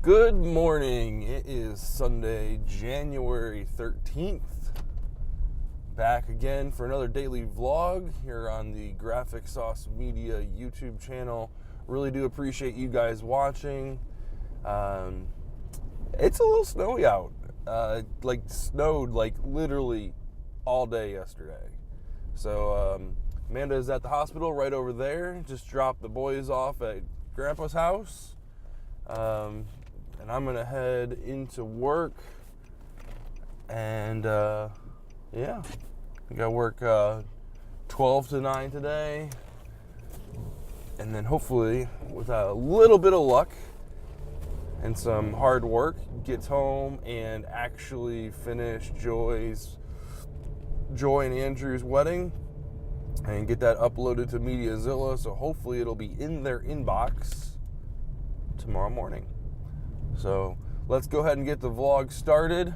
Good morning. It is Sunday, January 13th. Back again for another daily vlog here on the Graphic Sauce Media YouTube channel. Really do appreciate you guys watching. It's a little snowy out. Snowed literally all day yesterday. So Amanda is at the hospital right over there. Just dropped the boys off at Grandpa's house. And I'm gonna head into work, and I got work 12 to 9 today, and then hopefully with a little bit of luck and some hard work, gets home and actually finish Joy and Andrew's wedding and get that uploaded to Mediazilla, so hopefully it'll be in their inbox tomorrow morning. So let's go ahead and get the vlog started.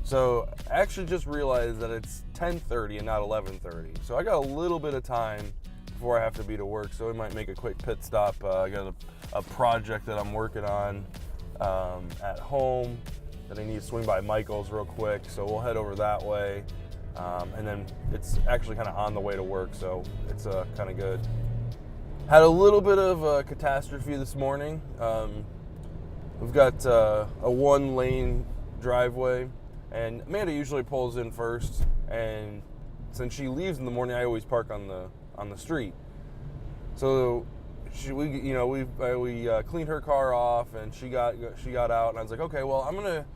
So I actually just realized that it's 10:30 and not 11:30. So I got a little bit of time before I have to be to work, so we might make a quick pit stop. I got a project that I'm working on at home that I need to swing by Michael's real quick, so we'll head over that way. And then it's actually kind of on the way to work, so it's kind of good. Had a little bit of a catastrophe this morning. We've got a one-lane driveway, and Amanda usually pulls in first. And since she leaves in the morning, I always park on the street. So we cleaned her car off, and she got out, and I was like, okay, well, I'm going to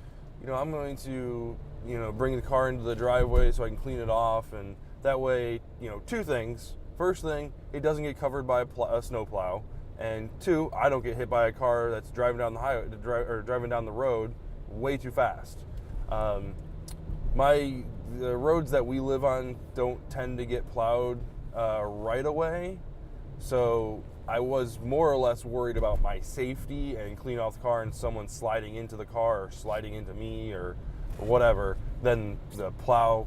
bring the car into the driveway so I can clean it off, and that way, two things. First thing, it doesn't get covered by a snowplow, and two, I don't get hit by a car that's driving down the highway driving down the road way too fast. The roads that we live on don't tend to get plowed right away, so I was more or less worried about my safety and cleaning off the car and someone sliding into the car or sliding into me or whatever, than the plow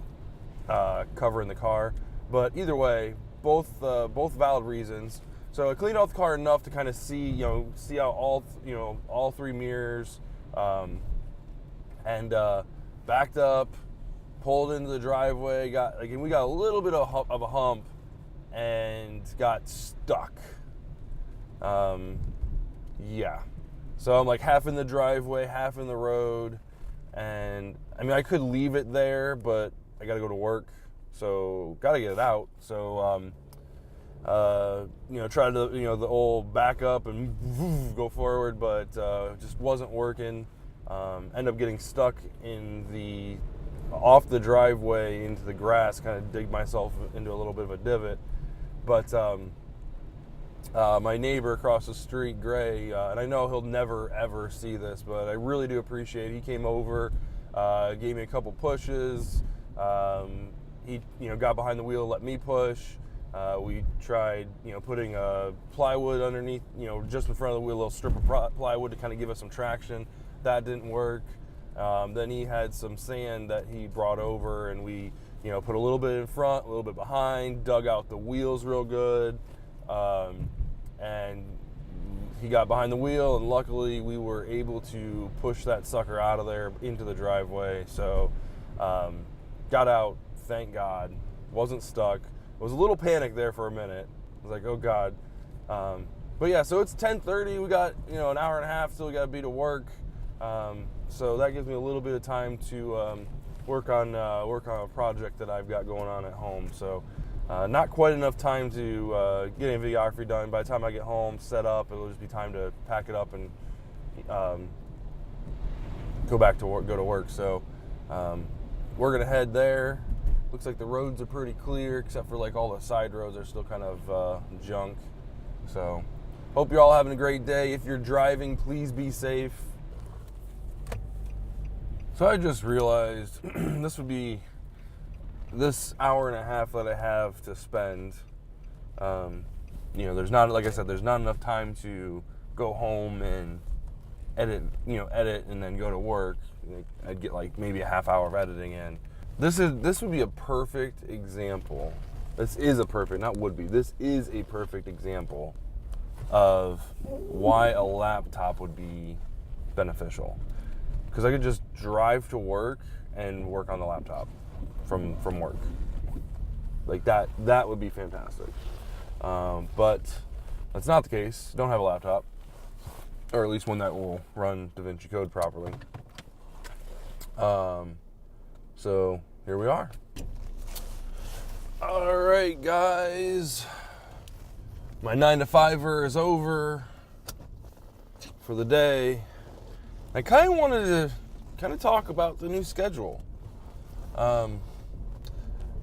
covering the car. But either way, both valid reasons. So I cleaned off the car enough to kind of see out all three mirrors, and backed up, pulled into the driveway. We got a little bit of a hump and got stuck. So I'm like half in the driveway, half in the road. And I mean, I could leave it there, but I got to go to work, so got to get it out. So, try to, the old back up and go forward, but just wasn't working. End up getting stuck off the driveway into the grass, kind of dig myself into a little bit of a divot. But my neighbor across the street, Gray, and I know he'll never ever see this, but I really do appreciate it. He came over, gave me a couple pushes. He got behind the wheel, let me push. We tried putting plywood underneath, just in front of the wheel, a little strip of plywood to kind of give us some traction. That didn't work. Then he had some sand that he brought over, and we put a little bit in front, a little bit behind, dug out the wheels real good. And he got behind the wheel, and luckily we were able to push that sucker out of there into the driveway. So got out, thank God, wasn't stuck. Was a little panicked there for a minute. I was like, oh God. But yeah, so it's 10:30. We got an hour and a half till we got to be to work. So that gives me a little bit of time to work on a project that I've got going on at home. So not quite enough time to get any videography done. By the time I get home, set up, it'll just be time to pack it up and go to work. So we're gonna head there. Looks like the roads are pretty clear, except for all the side roads are still kind of junk. So hope you're all having a great day. If you're driving, please be safe. So I just realized this would be this hour and a half that I have to spend. There's not, like I said, there's not enough time to go home and edit and then go to work. I'd get maybe a half hour of editing in. This would be a perfect example. This is a perfect, not would be. This is a perfect example of why a laptop would be beneficial. Because I could just drive to work and work on the laptop from work. Like that would be fantastic. But that's not the case. Don't have a laptop, or at least one that will run DaVinci Code properly. So here we are. All right, guys. My 9-to-5er is over for the day. I kind of wanted to talk about the new schedule.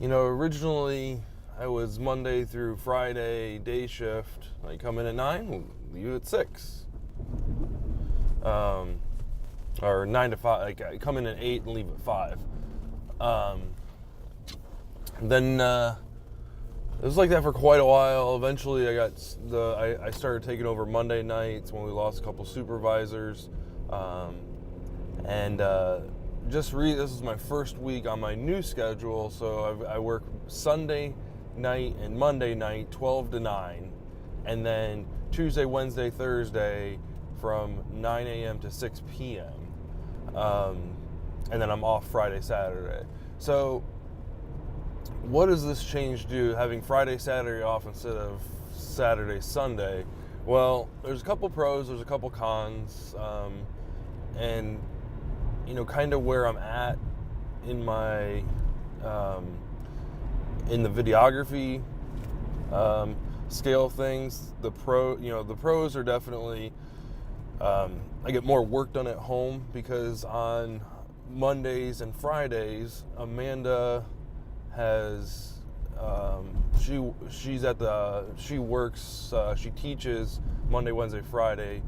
Originally I was Monday through Friday day shift. I come in at 9, leave at 6. Or 9 to 5. Like I come in at 8 and leave at 5. Then it was like that for quite a while. Eventually, I started taking over Monday nights when we lost a couple supervisors, this is my first week on my new schedule. So I work Sunday night and Monday night, 12 to 9, and then Tuesday, Wednesday, Thursday from 9 a.m. to 6 p.m. And then I'm off Friday, Saturday. So what does this change do, having Friday, Saturday off instead of Saturday, Sunday? Well, there's a couple pros, there's a couple cons, and kind of where I'm at in my in the videography scale of things. The pros are definitely I get more work done at home, because on Mondays and Fridays, Amanda has she works, she teaches Monday, Wednesday, Friday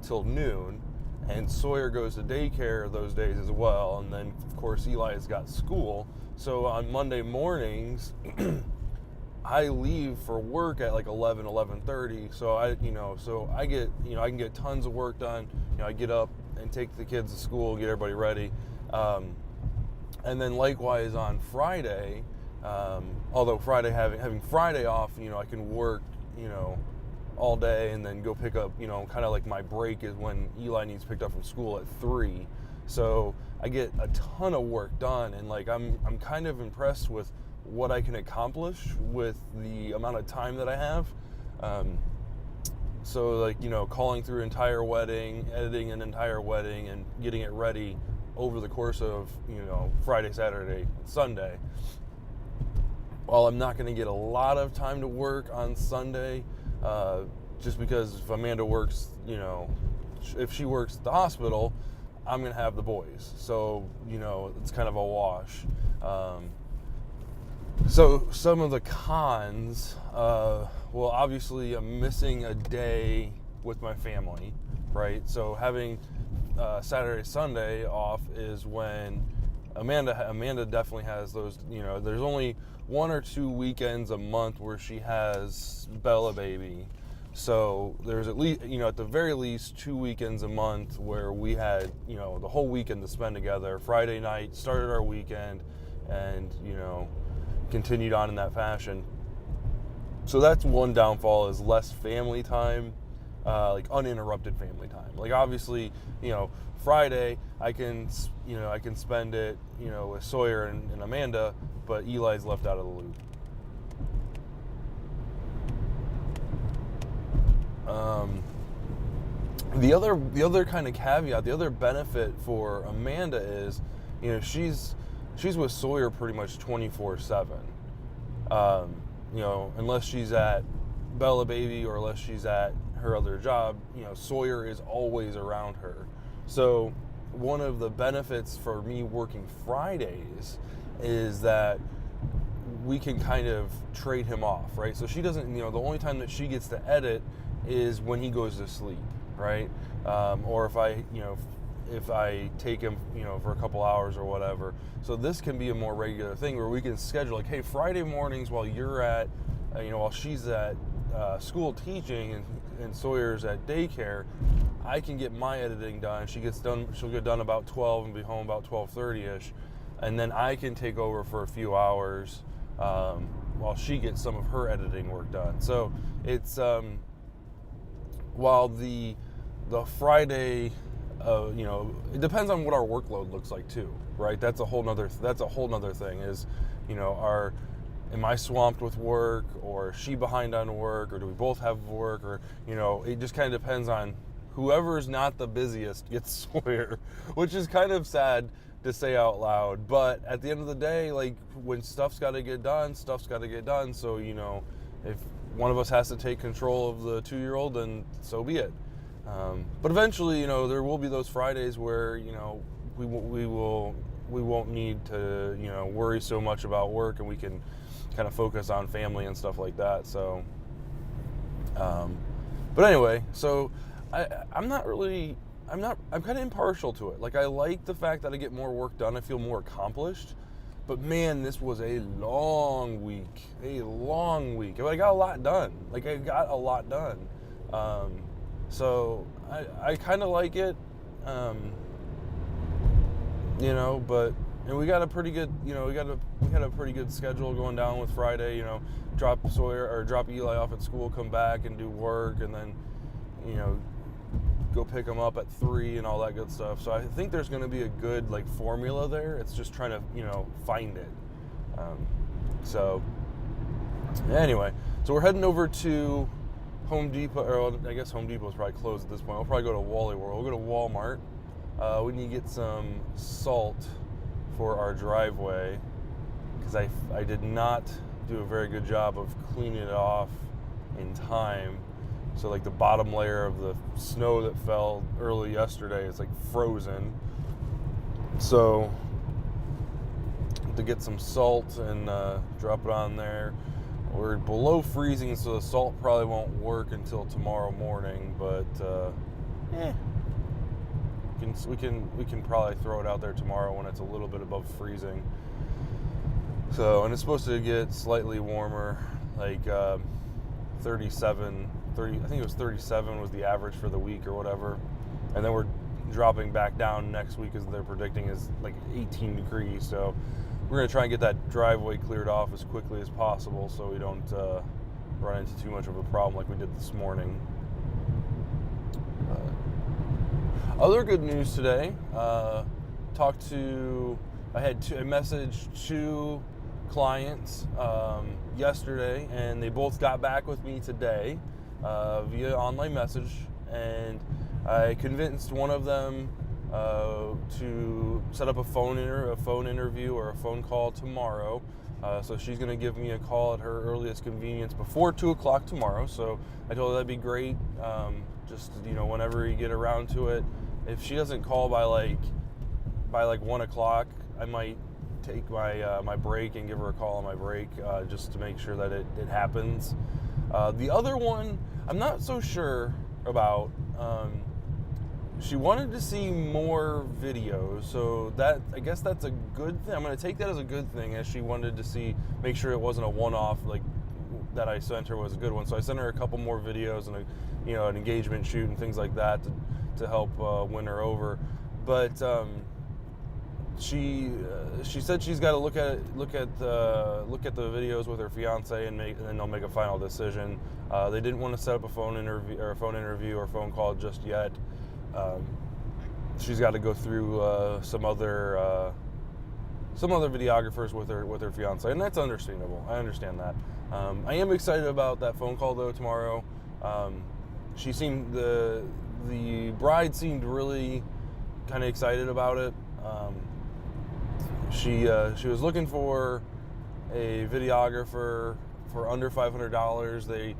till noon, and Sawyer goes to daycare those days as well, and then of course Eli has got school. So on Monday mornings I leave for work at like 11:30, so I can get tons of work done. I get up and take the kids to school, get everybody ready, and then likewise on Friday, although Friday having Friday off, I can work all day and then go pick up, kind of like my break is when Eli needs picked up from school at 3. So I get a ton of work done, and like I'm kind of impressed with what I can accomplish with the amount of time that I have. So like, calling through an entire wedding, editing an entire wedding, and getting it ready over the course of, Friday, Saturday, Sunday. While I'm not going to get a lot of time to work on Sunday, just because if Amanda works, if she works at the hospital, I'm going to have the boys. So, it's kind of a wash. So some of the cons, well, obviously I'm missing a day with my family, right? So having Saturday, Sunday off is when Amanda definitely has those, there's only 1 or 2 weekends a month where she has Bella baby. So there's at least, at the very least 2 weekends a month where we had, the whole weekend to spend together. Friday night started our weekend, and, continued on in that fashion. So that's one downfall, is less family time, like uninterrupted family time. Like obviously, Friday I can spend it, with Sawyer and Amanda, but Eli's left out of the loop. The other kind of caveat, the other benefit for Amanda is, she's with Sawyer pretty much 24/7. Unless she's at Bella baby or unless she's at her other job, Sawyer is always around her. So one of the benefits for me working Fridays is that we can kind of trade him off, right? So she doesn't, the only time that she gets to edit is when he goes to sleep, right? Or if I take him, for a couple hours or whatever. So this can be a more regular thing where we can schedule, like, hey, Friday mornings while you're at, while she's at school teaching and Sawyer's at daycare, I can get my editing done. She'll get done about 12 and be home about 12:30ish. and then I can take over for a few hours while she gets some of her editing work done. So it's while the Friday, it depends on what our workload looks like too, right? That's a whole nother thing. Is, am I swamped with work, or is she behind on work, or do we both have work, or it just kind of depends on whoever's not the busiest gets swear, which is kind of sad to say out loud. But at the end of the day, like, when stuff's got to get done, stuff's got to get done. So if one of us has to take control of the 2-year-old, then so be it. But eventually, there will be those Fridays where we won't need to worry so much about work, and we can kind of focus on family and stuff like that. So, but anyway, so I'm kind of impartial to it. Like, I like the fact that I get more work done. I feel more accomplished. But man, this was a long week. But I got a lot done. So I kind of like it. But we got a pretty good, we had a pretty good schedule going down with Friday. Drop Eli off at school, come back and do work, and then go pick them up at 3 and all that good stuff. So I think there's going to be a good formula there. It's just trying to find it. So anyway, so we're heading over to Home Depot, or I guess Home Depot is probably closed at this point. We'll probably go to Wally World. We'll go to Walmart. We need to get some salt for our driveway, because I did not do a very good job of cleaning it off in time. So the bottom layer of the snow that fell early yesterday is frozen. So to get some salt and drop it on there. We're below freezing, so the salt probably won't work until tomorrow morning. But we can probably throw it out there tomorrow when it's a little bit above freezing. So, and it's supposed to get slightly warmer, 37. I think it was 37 was the average for the week or whatever. And then we're dropping back down next week, as they're predicting, is 18 degrees. So we're going to try and get that driveway cleared off as quickly as possible, so we don't run into too much of a problem like we did this morning. Other good news today, I messaged 2 clients yesterday, and they both got back with me today via online message, and I convinced one of them to set up a phone interview or a phone call tomorrow. So she's going to give me a call at her earliest convenience before 2 o'clock tomorrow. So I told her that'd be great. Just whenever you get around to it. If she doesn't call by 1 o'clock, I might take my break and give her a call on my break, just to make sure that it happens. The other one, I'm not so sure about. She wanted to see more videos, so I guess that's a good thing. I'm going to take that as a good thing, as she wanted to make sure it wasn't a one-off, that I sent her was a good one. So I sent her a couple more videos and an engagement shoot and things like that to help win her over. But she said she's got to look at the videos with her fiance and then they'll make a final decision. They didn't want to set up a phone interview or phone call just yet. She's got to go through some other videographers with her fiance, and that's understandable. I understand that. I am excited about that phone call though tomorrow. She seemed the bride seemed really kind of excited about it. She was looking for a videographer for under $500.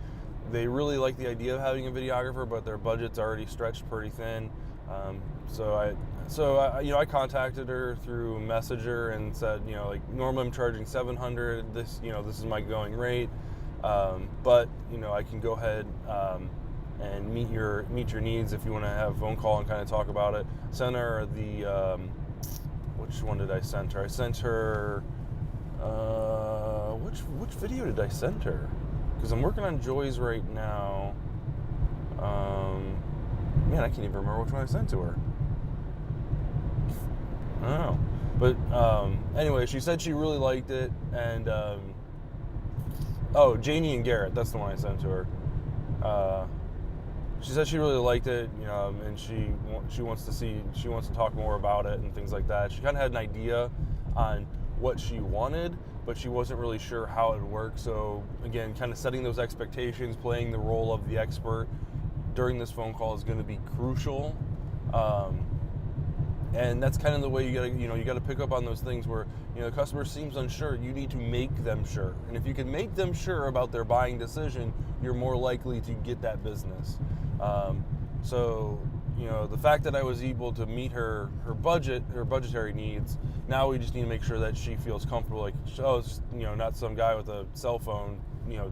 They really like the idea of having a videographer, but their budget's already stretched pretty thin. So I contacted her through Messenger and said, normally I'm charging $700. This is my going rate. But I can go ahead and meet your needs if you want to have a phone call and kind of talk about it. Send her which one did I send her? I sent her which video did I send her? Because I'm working on Joy's right now. Man, I can't even remember which one I sent to her. I don't know. But anyway, she said she really liked it, and oh, Janie and Garrett, that's the one I sent to her. She said she really liked it, and she wants to talk more about it and things like that. She kind of had an idea on what she wanted, but she wasn't really sure how it would work. So again, kind of setting those expectations, playing the role of the expert during this phone call is going to be crucial. And that's kind of the way you gotta pick up on those things where, the customer seems unsure. You need to make them sure. And if you can make them sure about their buying decision, you're more likely to get that business. So, the fact that I was able to meet her budgetary needs, now we just need to make sure that she feels comfortable. Like, oh, it's, not some guy with a cell phone,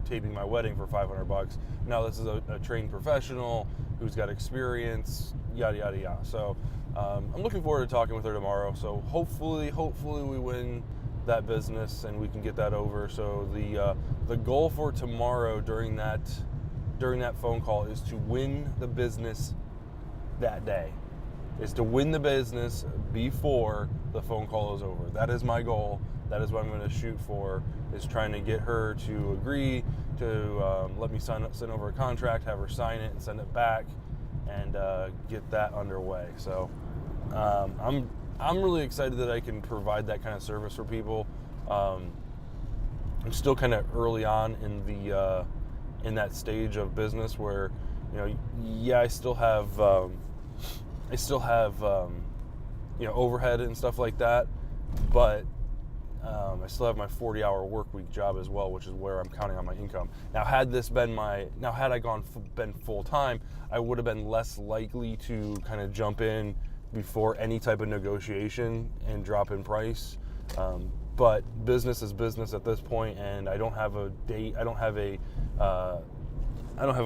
taping my wedding for $500. No, this is a trained professional who's got experience, yada, yada, yada. So, I'm looking forward to talking with her tomorrow. So hopefully we win that business and we can get that over. So the goal for tomorrow during that phone call is to win the business that day. Is to win the business before the phone call is over. That is my goal. That is what I'm going to shoot for. Is trying to get her to agree to let me send over a contract, have her sign it, and send it back, and get that underway. So I'm really excited that I can provide that kind of service for people. I'm still kind of early on in that stage of business where, I still have overhead and stuff like that, but I still have my 40-hour work week job as well, which is where I'm counting on my income. Now, had I been full time, I would have been less likely to kind of jump in before any type of negotiation and drop in price. But business is business at this point, and I don't have a date. I don't have a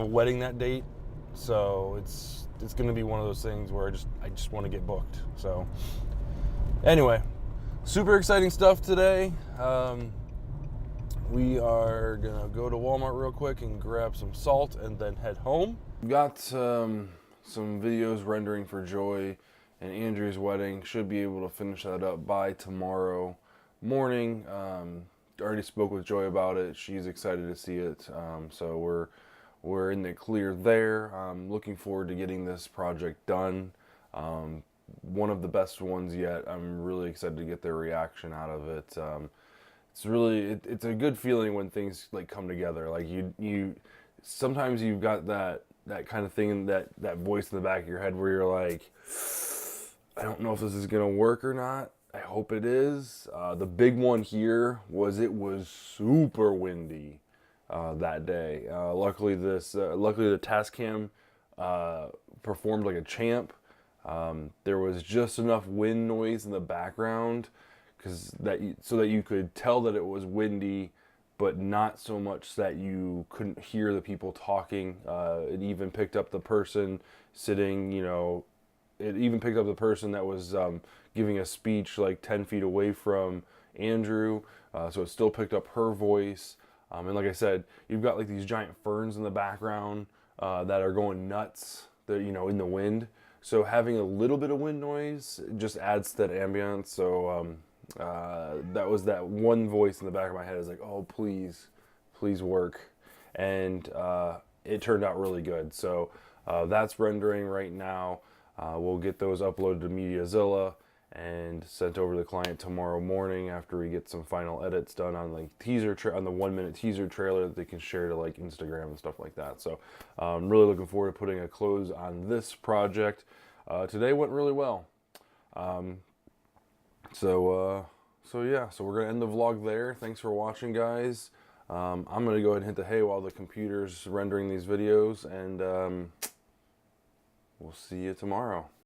wedding that date, so it's going to be one of those things where I just want to get booked. So anyway, super exciting stuff today. We are gonna go to Walmart real quick and grab some salt and then head home. We've got some videos rendering for Joy and Andrew's wedding. Should be able to finish that up by tomorrow morning. Already spoke with Joy about it. She's excited to see it. So we're in the clear there. I'm looking forward to getting this project done. One of the best ones yet. I'm really excited to get their reaction out of it. It's a good feeling when things like come together. Like you sometimes you've got that kind of thing, that voice in the back of your head where you're like, I don't know if this is gonna work or not. I hope it is. The big one here was it was super windy that day. Luckily the Tascam performed like a champ. There was just enough wind noise in the background so that you could tell that it was windy, but not so much that you couldn't hear the people talking. It even picked up the person sitting, it even picked up the person that was giving a speech like 10 feet away from Andrew. So it still picked up her voice. And like I said, you've got like these giant ferns in the background that are going nuts, in the wind. So having a little bit of wind noise just adds to that ambience. So that was that one voice in the back of my head is like, oh, please work. And it turned out really good. So that's rendering right now. We'll get those uploaded to MediaZilla and sent over to the client tomorrow morning after we get some final edits done on like on the 1-minute teaser trailer that they can share to like Instagram and stuff like that. So I'm really looking forward to putting a close on this project. Today went really well. So we're gonna end the vlog there. Thanks for watching, guys. I'm gonna go ahead and hit the hay while the computer's rendering these videos, and we'll see you tomorrow.